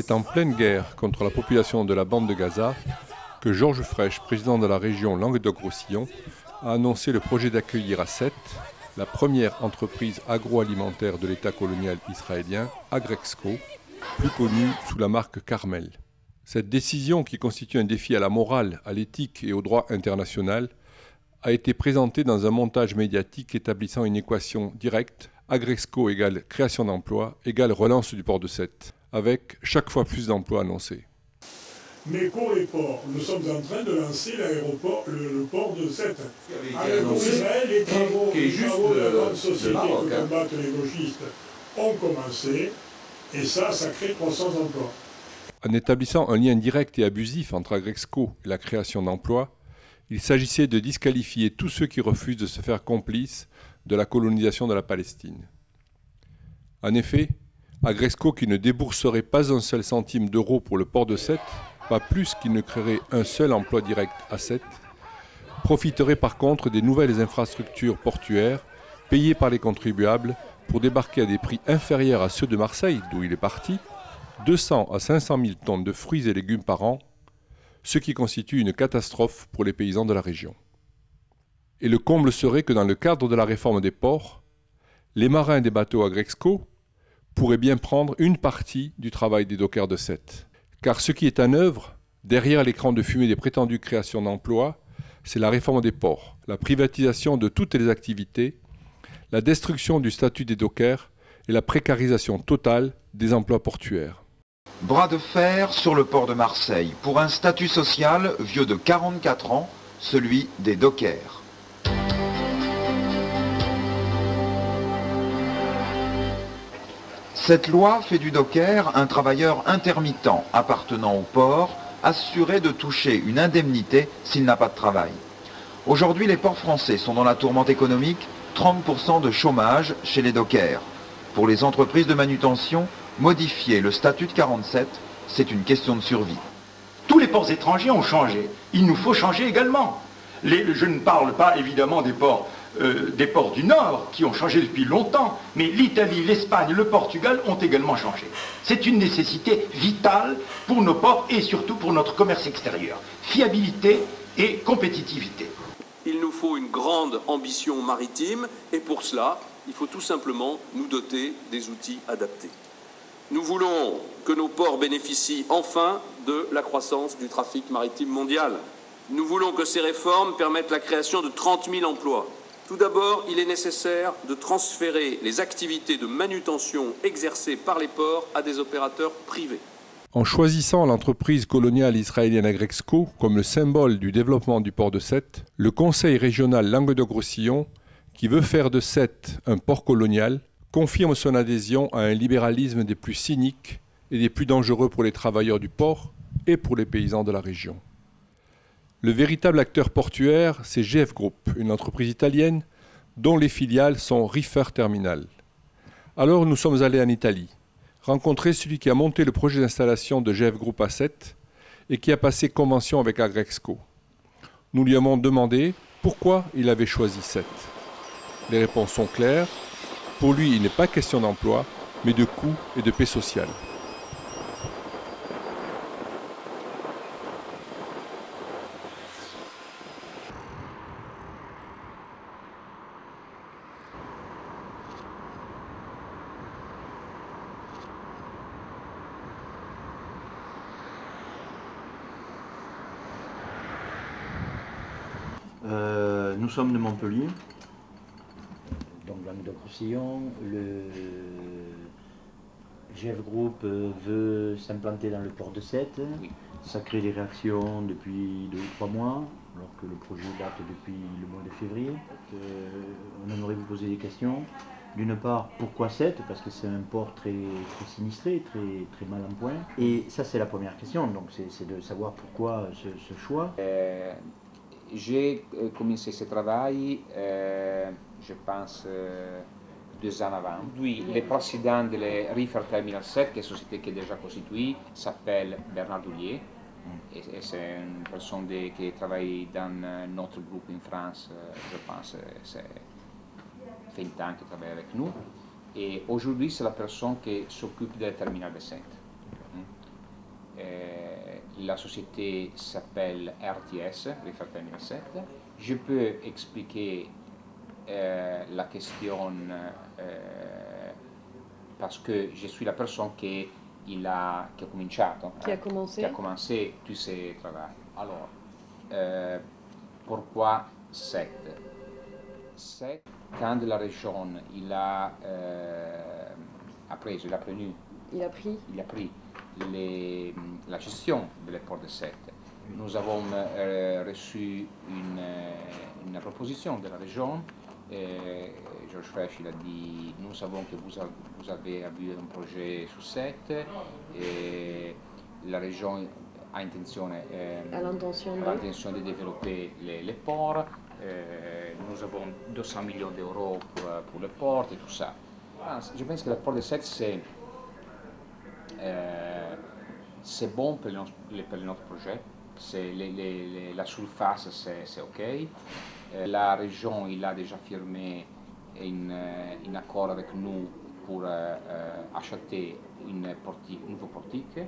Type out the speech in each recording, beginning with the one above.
C'est en pleine guerre contre la population de la bande de Gaza que Georges Frêche, président de la région Languedoc-Roussillon, a annoncé le projet d'accueillir à Sète la première entreprise agroalimentaire de l'État colonial israélien, Agrexco, plus connue sous la marque Carmel. Cette décision, qui constitue un défi à la morale, à l'éthique et au droit international, a été présentée dans un montage médiatique établissant une équation directe, Agrexco égale création d'emplois égale relance du port de Sète, avec chaque fois plus d'emplois annoncés. Mais pour les ports, nous sommes en train de lancer l'aéroport, le port de Sète. Avec pour Israël, les travaux de la grande société que combattent les gauchistes ont commencé, et ça crée 300 emplois. En établissant un lien direct et abusif entre Agrexco et la création d'emplois, il s'agissait de disqualifier tous ceux qui refusent de se faire complices de la colonisation de la Palestine. En effet, Agrexco, qui ne débourserait pas un seul centime d'euro pour le port de Sète, pas plus qu'il ne créerait un seul emploi direct à Sète, profiterait par contre des nouvelles infrastructures portuaires payées par les contribuables pour débarquer à des prix inférieurs à ceux de Marseille, d'où il est parti, 200 à 500 000 tonnes de fruits et légumes par an, ce qui constitue une catastrophe pour les paysans de la région. Et le comble serait que dans le cadre de la réforme des ports, les marins des bateaux Agrexco pourraient bien prendre une partie du travail des dockers de Sète. Car ce qui est en œuvre, derrière l'écran de fumée des prétendues créations d'emplois, c'est la réforme des ports, la privatisation de toutes les activités, la destruction du statut des dockers et la précarisation totale des emplois portuaires. Bras de fer sur le port de Marseille pour un statut social vieux de 44 ans, celui des dockers. Cette loi fait du docker un travailleur intermittent appartenant au port, assuré de toucher une indemnité s'il n'a pas de travail. Aujourd'hui, les ports français sont dans la tourmente économique, 30% de chômage chez les dockers. Pour les entreprises de manutention, modifier le statut de 47, c'est une question de survie. Tous les ports étrangers ont changé. Il nous faut changer également. Je ne parle pas évidemment des ports du Nord qui ont changé depuis longtemps, mais l'Italie, l'Espagne, le Portugal ont également changé. C'est une nécessité vitale pour nos ports et surtout pour notre commerce extérieur. Fiabilité et compétitivité. Il nous faut une grande ambition maritime et pour cela, il faut tout simplement nous doter des outils adaptés. Nous voulons que nos ports bénéficient enfin de la croissance du trafic maritime mondial. Nous voulons que ces réformes permettent la création de 30 000 emplois. Tout d'abord, il est nécessaire de transférer les activités de manutention exercées par les ports à des opérateurs privés. En choisissant l'entreprise coloniale israélienne Agrexco comme le symbole du développement du port de Sète, le Conseil régional Languedoc-Roussillon, qui veut faire de Sète un port colonial, confirme son adhésion à un libéralisme des plus cyniques et des plus dangereux pour les travailleurs du port et pour les paysans de la région. Le véritable acteur portuaire, c'est GF Group, une entreprise italienne dont les filiales sont Reefer Terminal. Alors nous sommes allés en Italie, rencontrer celui qui a monté le projet d'installation de GF Group à Sète et qui a passé convention avec Agrexco. Nous lui avons demandé pourquoi il avait choisi Sète. Les réponses sont claires. Pour lui, il n'est pas question d'emploi, mais de coûts et de paix sociale. Nous sommes de Montpellier, donc Languedoc-Roussillon. Le GF Group veut s'implanter dans le port de Sète. Oui. Ça crée des réactions depuis 2 ou 3 mois, alors que le projet date depuis le mois de février. On aimerait vous poser des questions. D'une part, pourquoi Sète? Parce que c'est un port très sinistré, très mal en point. Et ça, c'est la première question, donc c'est de savoir pourquoi ce choix. J'ai commencé ce travail, je pense, 2 ans avant. Oui, le président de la Reefer Terminal 7, qui est une société qui est déjà constituée, s'appelle Bernard Doulier. Et c'est une personne qui travaille dans notre groupe en France, je pense, c'est 20 ans qu'il travaille avec nous. Et aujourd'hui, c'est la personne qui s'occupe de la terminal de Sète. la société s'appelle RTS, Refer Terminal 7. Je peux expliquer la question parce que je suis la personne qui a cominciato. Qui a commencé tous ces travaux. Alors, pourquoi 7? 7, quand la région a pris la gestion de l'aéroport de 7, nous avons reçu une proposition de la région. Georges Frêche a dit, nous savons que vous avez eu un projet sur 7 et la région a l'intention de développer les ports. Nous avons 200 millions d'euros pour les ports et tout ça. Je pense que le port de 7 c'est bon pour notre projet. La surface c'est ok. La région il a déjà firmé un accord avec nous pour acheter une nouveau portique.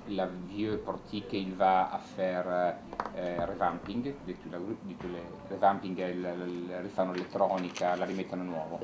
La vieux portique il va faire revamping, revamping rifanno l'elettronica, la rimettono nuovo.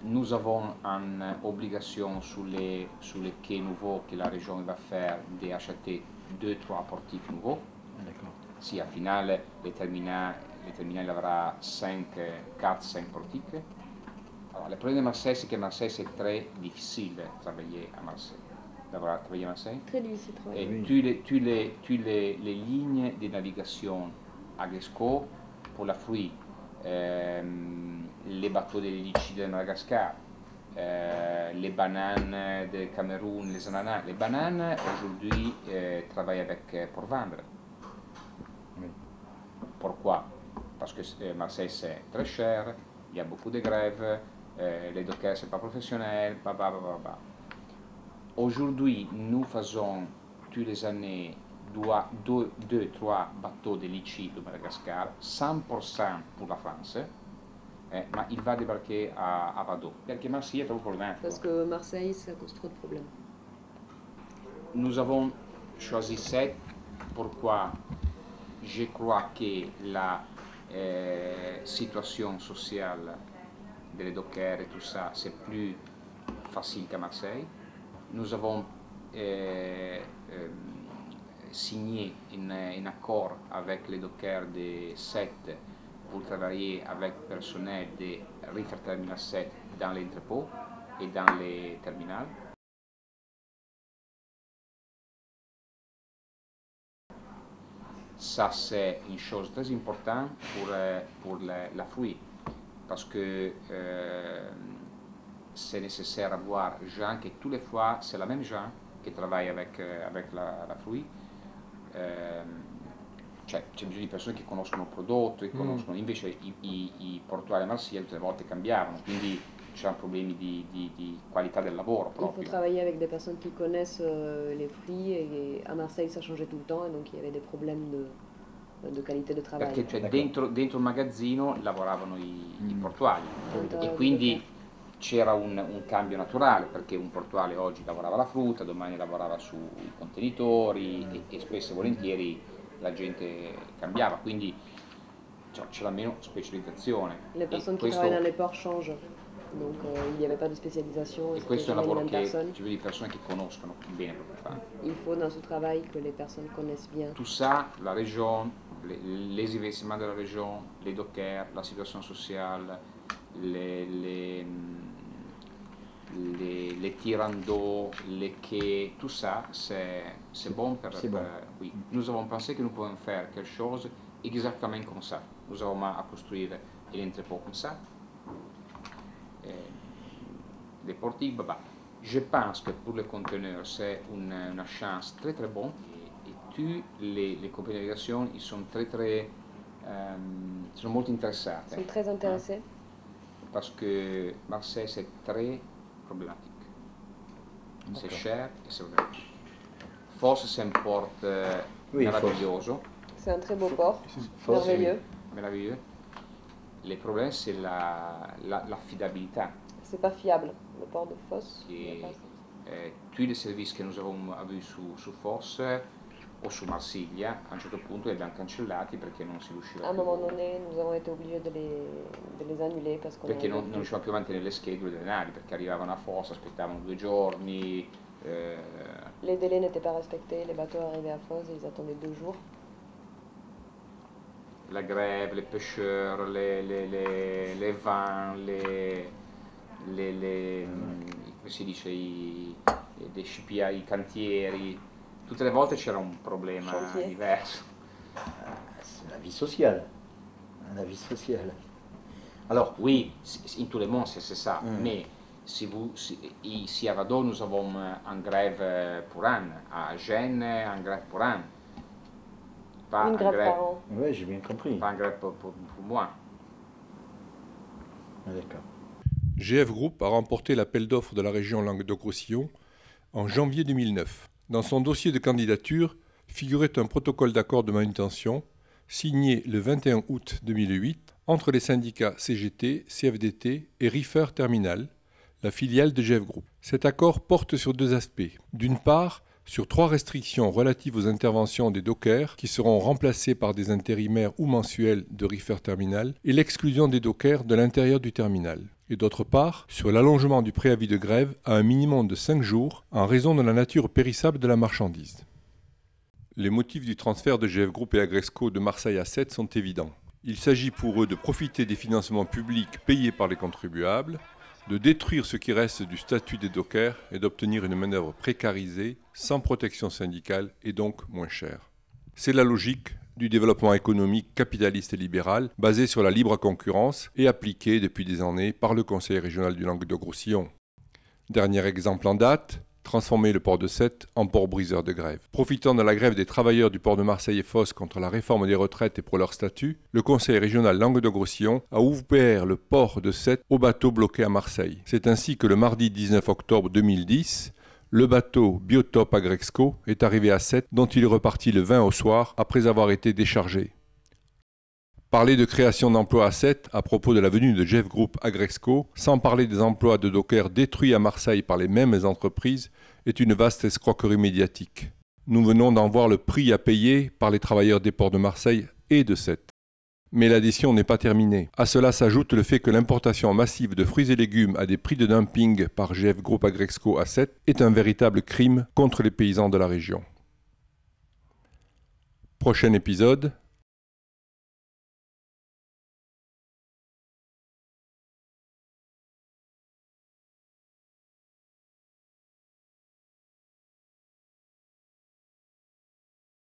Nous avons une obligation sur les quais nouveaux que la région va faire d'acheter 2-3 portiques nouveaux. Si, au final, les terminaux aura 4-5 portiques. Alors, le problème de Marseille, c'est que Marseille, c'est très difficile de travailler à Marseille. Travailler à Marseille. Très difficile de travailler. Et toutes les lignes de navigation à Gresco pour la fruit, les bateaux de litchi de Madagascar, les bananes du Cameroun, les ananas. Les bananes, aujourd'hui, travaillent pour vendre. Pourquoi? Parce que Marseille, c'est très cher, il y a beaucoup de grèves, les dockers, ce n'est pas professionnel, Aujourd'hui, nous faisons tous les années 2-3 bateaux de litchi de Madagascar, 100% pour la France, mais il va débarquer à Vado. Parce que Marseille est trop problématique. Parce que Marseille, ça cause trop de problèmes. Nous avons choisi 7. Pourquoi? Je crois que la situation sociale des dockers et tout ça, c'est plus facile qu'à Marseille. Nous avons signé un accord avec les dockers de 7 pour travailler avec le personnel de Refer Terminal 7 dans les entrepôts et dans les terminaux. Ça, c'est une chose très importante pour la fruit, parce que c'est nécessaire d'avoir des gens que tous les fois, c'est la même gens qui travaillent avec la fruit. C'è bisogno di persone che conoscono il prodotto, invece i portuali a Marsiglia tutte le volte cambiavano, quindi c'erano problemi di qualità del lavoro proprio. Il faut travailler avec des personnes qui connaissent les fruits et à Marseille ça changeait tout le temps et donc il y avait des problèmes de qualité de travail. Perché dentro il magazzino lavoravano i portuali e quindi c'era un cambio naturale, perché un portuale oggi lavorava la frutta, domani lavorava sui contenitori e spesso e volentieri la gente cambiava, quindi c'era meno specializzazione. Le personnes qui travaillent dans les ports changent, donc il n'y avait pas de spécialisation. E questo è un lavoro che ci vuole di persone che conoscono bene quello che fanno. Il faut dans ce travail que les personnes connaissent bien. Tout ça, la région, les investissements de la région, les dockers, la situation sociale, les tirandeaux, les quais, tout ça, c'est bon pour oui. Nous avons pensé que nous pouvons faire quelque chose exactement comme ça. Nous avons à construire un entrepôt comme ça, des portiques, Je pense que pour les conteneurs, c'est une chance très très bonne. Et toutes les compagnies de navigation, ils sont sont molto interessate. Ils sont très intéressés. Parce que Marseille, c'est très problématique. C'est cher et c'est vrai. Fosse, c'est un port meraviglioso. C'est un très beau port, merveilleux. Merveilleux. Le problème, c'est l'affidabilité. C'est pas fiable, le port de Fosse. Tutti i servizi che nous avons avuti su Fos o su Marsiglia, a un certo punto li abbiamo cancellati perché non si riusciva À un più. moment donné, nous avons été obligés de les annuler parce qu'on Perché non riuscivamo più a mantenere le schedule delle navi, perché arrivavano a Fos, aspettavano 2 giorni. Les délais n'étaient pas respectés, les bateaux arrivaient à Fos et ils attendaient 2 jours. La grève, les pêcheurs, les vins, come si dice, dei CPA, i cantieri, tutte le volte c'era un problema Chantier. diverso. C'est la vie sociale. La vie sociale. Alors, Oui, in tout le monde c'est ça, mais ici à Vadon nous avons une grève pour an, à Gênes une grève pour an. Pas Une grève par an. oui, j'ai bien compris. Pas une grève pour moi. Ah, d'accord. GF Group a remporté l'appel d'offres de la région Languedoc-Roussillon en janvier 2009. Dans son dossier de candidature figurait un protocole d'accord de manutention signé le 21 août 2008 entre les syndicats CGT, CFDT et Reefer Terminal, la filiale de GF Group. Cet accord porte sur 2 aspects. D'une part, sur 3 restrictions relatives aux interventions des dockers qui seront remplacés par des intérimaires ou mensuels de Reefer Terminal et l'exclusion des dockers de l'intérieur du terminal. Et d'autre part, sur l'allongement du préavis de grève à un minimum de 5 jours en raison de la nature périssable de la marchandise. Les motifs du transfert de GF Group et Agresco de Marseille à Sète sont évidents. Il s'agit pour eux de profiter des financements publics payés par les contribuables, de détruire ce qui reste du statut des dockers et d'obtenir une main-d'œuvre précarisée, sans protection syndicale et donc moins chère. C'est la logique du développement économique capitaliste et libéral basé sur la libre concurrence et appliquée depuis des années par le Conseil régional du Languedoc-Roussillon. Dernier exemple en date, transformer le port de Sète en port briseur de grève. Profitant de la grève des travailleurs du port de Marseille et Fos contre la réforme des retraites et pour leur statut, le Conseil régional Languedoc-Roussillon a ouvert le port de Sète aux bateaux bloqués à Marseille. C'est ainsi que le mardi 19 octobre 2010, le bateau Biotop Agrexco est arrivé à Sète, dont il est reparti le 20 au soir après avoir été déchargé. Parler de création d'emplois à Sète à propos de la venue de GF Group Agrexco, sans parler des emplois de dockers détruits à Marseille par les mêmes entreprises, est une vaste escroquerie médiatique. Nous venons d'en voir le prix à payer par les travailleurs des ports de Marseille et de Sète. Mais l'addition n'est pas terminée. À cela s'ajoute le fait que l'importation massive de fruits et légumes à des prix de dumping par GF Group Agrexco à Sète est un véritable crime contre les paysans de la région. Prochain épisode,